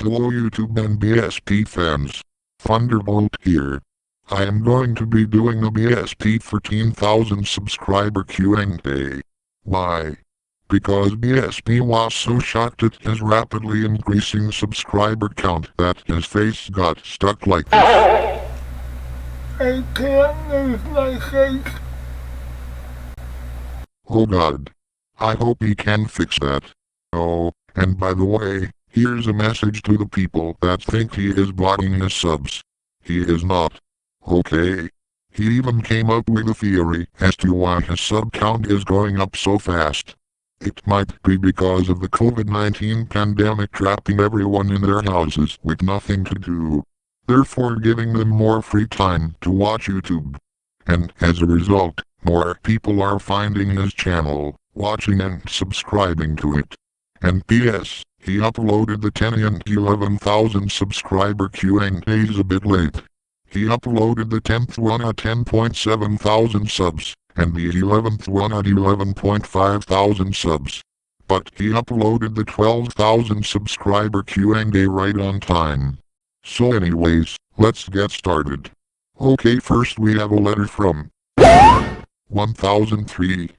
Hello YouTube and BSP fans. Thunderbolt here. I am going to be doing a BSP 13,000 subscriber Q&A. Why? Because BSP was so shocked at his rapidly increasing subscriber count that his face got stuck like this. I can't move my face. Oh god. I hope he can fix that. Oh, and by the way, here's a message to the people that think he is blocking his subs. He is not. Okay. He even came up with a theory as to why his sub count is going up so fast. It might be because of the COVID-19 pandemic trapping everyone in their houses with nothing to do, therefore giving them more free time to watch YouTube. And as a result, more people are finding his channel, watching and subscribing to it. And P.S. He uploaded the 10 and 11,000 subscriber Q&As a bit late. He uploaded the 10th one at 10.7 thousand subs, and the 11th one at 11.5 thousand subs. But he uploaded the 12,000 subscriber Q&A right on time. So anyways, let's get started. Okay, first we have a letter from 1003.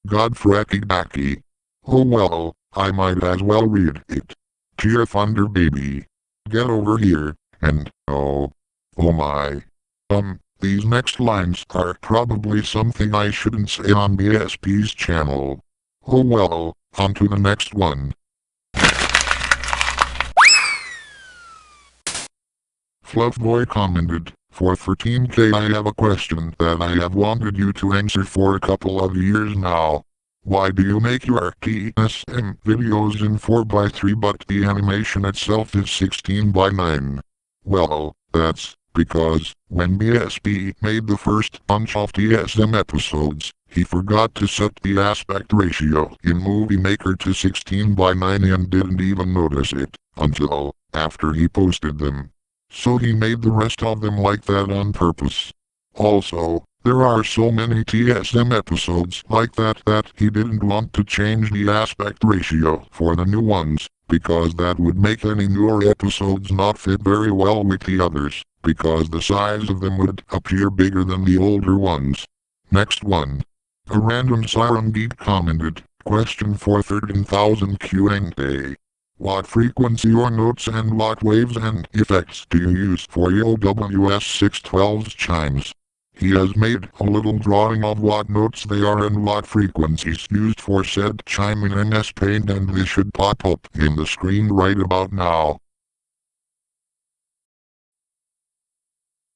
Godfracky Dacky. Oh well, I might as well read it. Dear Thunder Baby. Get over here, and, oh my. These next lines are probably something I shouldn't say on BSP's channel. Oh well, on to the next one. Fluffboy commented, for 13k I have a question that I have wanted you to answer for a couple of years now. Why do you make your TSM videos in 4x3 but the animation itself is 16:9? Well, that's because when BSP made the first bunch of TSM episodes, he forgot to set the aspect ratio in Movie Maker to 16:9 and didn't even notice it until after he posted them. So he made the rest of them like that on purpose. Also, there are so many TSM episodes like that he didn't want to change the aspect ratio for the new ones, because that would make any newer episodes not fit very well with the others, because the size of them would appear bigger than the older ones. Next one. A random Siren geek commented, question for 13,000 Q&A. What frequency or notes and what waves and effects do you use for your WS612's chimes? He has made a little drawing of what notes they are and what frequencies used for said chime in MS Paint, and they should pop up in the screen right about now.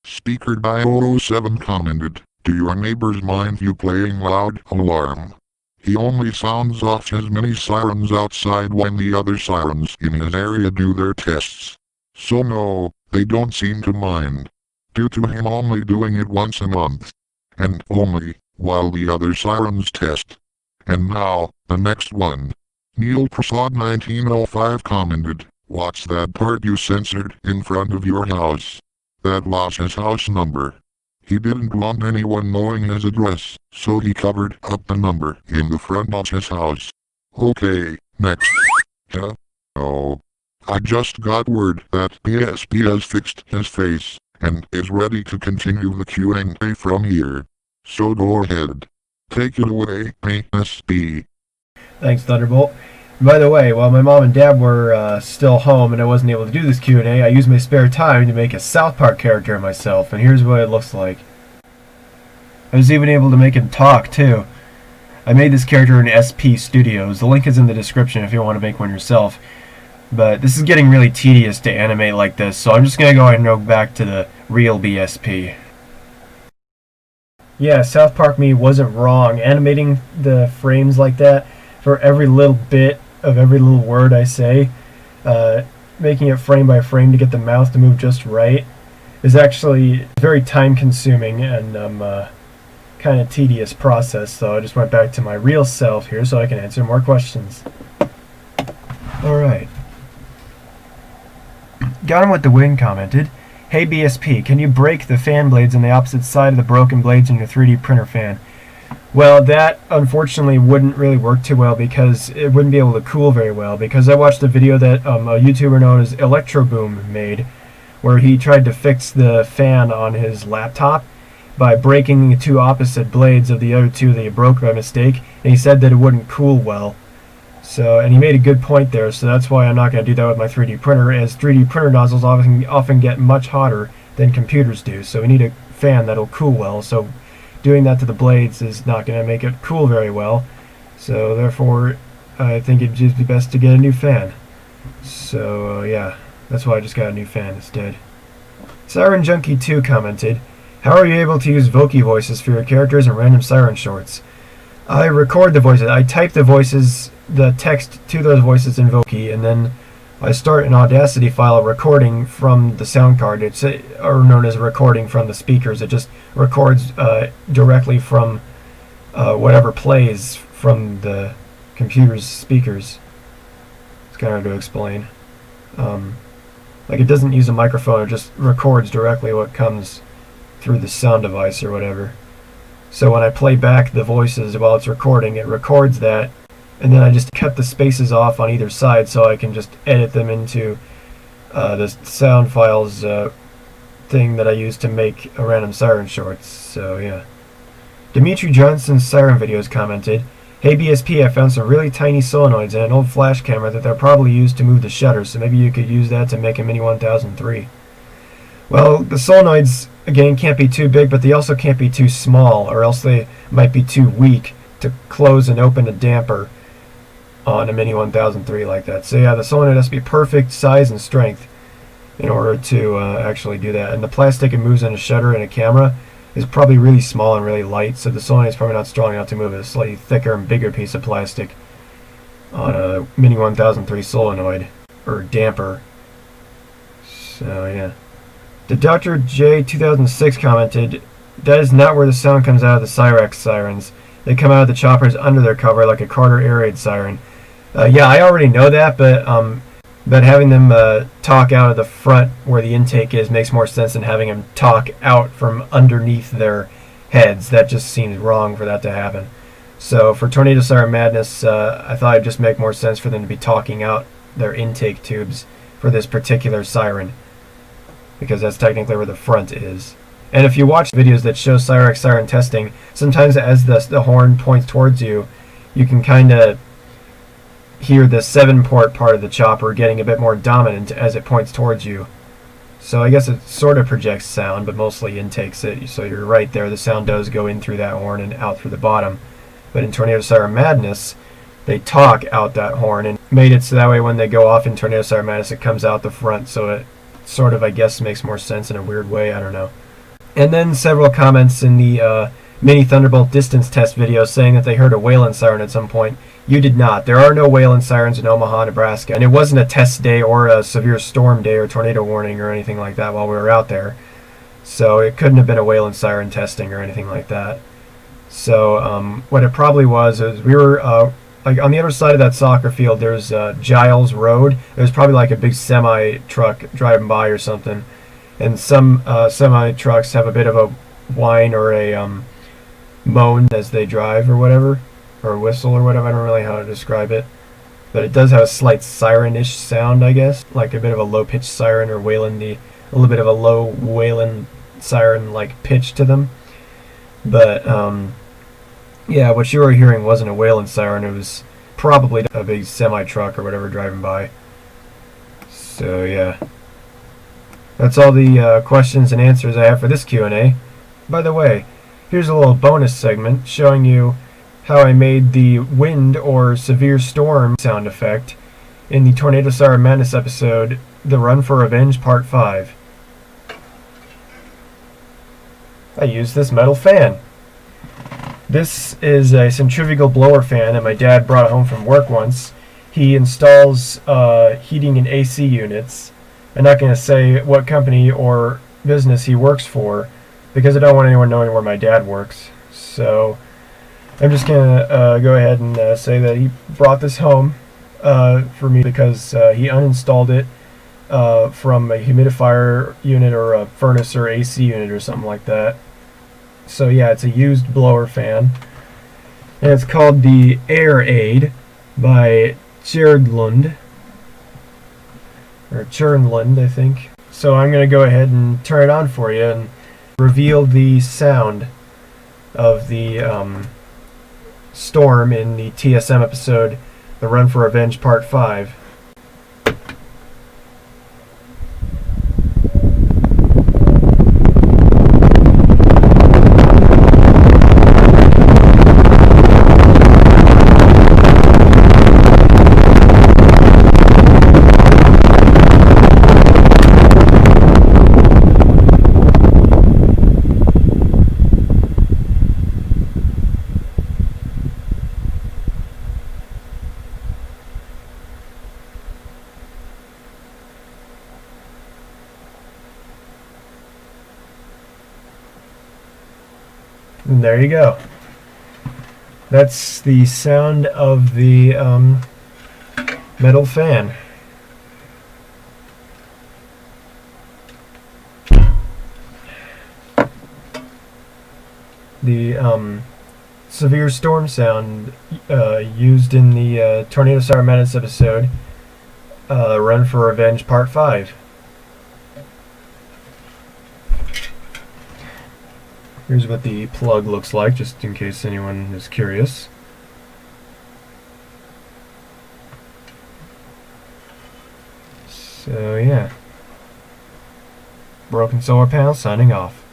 Speaker Guy 007 commented, do your neighbors mind you playing loud alarm? He only sounds off his many sirens outside when the other sirens in his area do their tests. So no, they don't seem to mind, due to him only doing it once a month, and only while the other sirens test. And now, the next one. Neil Prasad 1905 commented, what's that part you censored in front of your house? That was his house number. He didn't want anyone knowing his address, so he covered up the number in the front of his house. Okay, next. Oh. I just got word that BSP has fixed his face, and is ready to continue the Q&A from here. So go ahead. Take it away, BSP. Thanks, Thunderbolt. By the way, while my mom and dad were still home and I wasn't able to do this Q&A, I used my spare time to make a South Park character of myself, and here's what it looks like. I was even able to make him talk, too. I made this character in SP Studios. The link is in the description if you want to make one yourself. But this is getting really tedious to animate like this, so I'm just going to go ahead and go back to the real BSP. Yeah, South Park me wasn't wrong. Animating the frames like that for every little bit of every little word I say, making it frame by frame to get the mouth to move just right, is actually very time consuming and kind of tedious process, so I just went back to my real self here so I can answer more questions. Alright. Gone with the Wind commented, hey BSP, can you break the fan blades on the opposite side of the broken blades in your 3D printer fan? Well, that unfortunately wouldn't really work too well because it wouldn't be able to cool very well. Because I watched a video that a YouTuber known as Electroboom made, where he tried to fix the fan on his laptop by breaking the two opposite blades of the other two that he broke by mistake, and he said that it wouldn't cool well. So, and he made a good point there, so that's why I'm not going to do that with my 3D printer, as 3D printer nozzles often get much hotter than computers do, so we need a fan that'll cool well. So doing that to the blades is not going to make it cool very well, so therefore I think it'd just be best to get a new fan. So yeah, that's why I just got a new fan instead. Siren Junkie 2 commented, "How are you able to use Voki voices for your characters in random Siren shorts?" I record the voices. I type the voices, the text to those voices in Voki, and then I start an Audacity file recording from the sound card. It's or known as recording from the speakers. It just records directly from whatever plays from the computer's speakers. It's kind of hard to explain. Like, it doesn't use a microphone. It just records directly what comes through the sound device or whatever. So when I play back the voices while it's recording, it records that, and then I just cut the spaces off on either side so I can just edit them into the sound files thing that I use to make a random Siren shorts. So yeah. Dimitri Johnson's Siren videos commented, "Hey BSP, I found some really tiny solenoids in an old flash camera that they're probably used to move the shutters, so maybe you could use that to make a Mini 1003. Well, the solenoids, again, can't be too big, but they also can't be too small, or else they might be too weak to close and open a damper on a Mini 1003 like that. So yeah, the solenoid has to be perfect size and strength in order to actually do that. And the plastic it moves in a shutter and a camera is probably really small and really light, so the solenoid is probably not strong enough to move a slightly thicker and bigger piece of plastic on a Mini 1003 solenoid, or damper. So yeah. The Dr. J 2006 commented, "That is not where the sound comes out of the Cyrex sirens. They come out of the choppers under their cover like a Carter air raid siren." Yeah, I already know that, but having them talk out of the front where the intake is makes more sense than having them talk out from underneath their heads. That just seems wrong for that to happen. So for Tornado Siren Madness, I thought it'd just make more sense for them to be talking out their intake tubes for this particular siren, because that's technically where the front is. And if you watch videos that show Cyrex siren testing, sometimes as the horn points towards you, you can kind of hear the 7-port part of the chopper getting a bit more dominant as it points towards you. So I guess it sort of projects sound, but mostly intakes it. So you're right there, the sound does go in through that horn and out through the bottom. But in Tornado Siren Madness, they talk out that horn and made it so that way when they go off in Tornado Siren Madness, it comes out the front, so it sort of, I guess, makes more sense in a weird way. I don't know. And then several comments in the Mini Thunderbolt distance test video saying that they heard a Wayland siren at some point. You did not. There are no Wayland sirens in Omaha, Nebraska, and it wasn't a test day or a severe storm day or tornado warning or anything like that while we were out there. So it couldn't have been a Wayland siren testing or anything like that. So what it probably was is we were like on the other side of that soccer field. There's Giles Road. There's probably like a big semi truck driving by or something, and some semi trucks have a bit of a whine or a moan as they drive or whatever, or a whistle or whatever. I don't really know how to describe it, but it does have a slight siren-ish sound, I guess, like a bit of a low-pitched siren or Wayland-y, a little bit of a low Wayland siren-like pitch to them. But yeah, what you were hearing wasn't a Wayland siren. It was probably a big semi-truck or whatever driving by. So yeah, that's all the questions and answers I have for this Q&A. By the way, here's a little bonus segment showing you how I made the wind or severe storm sound effect in the Tornado Siren Madness episode, The Run for Revenge Part 5. I used this metal fan. This is a centrifugal blower fan that my dad brought home from work once. He installs heating and AC units. I'm not going to say what company or business he works for, because I don't want anyone knowing where my dad works. So I'm just going to go ahead and say that he brought this home for me because he uninstalled it from a humidifier unit or a furnace or AC unit or something like that. So yeah, it's a used blower fan. and it's called the Air Aid by Chernlund, I think. So I'm going to go ahead and turn it on for you and reveal the sound of the storm in the TSM episode, The Run for Revenge Part 5. And there you go. That's the sound of the metal fan. The severe storm sound used in the Tornado Siren Madness episode, Run for Revenge Part 5. Here's what the plug looks like, just in case anyone is curious. So yeah. Broken Solar Panel signing off.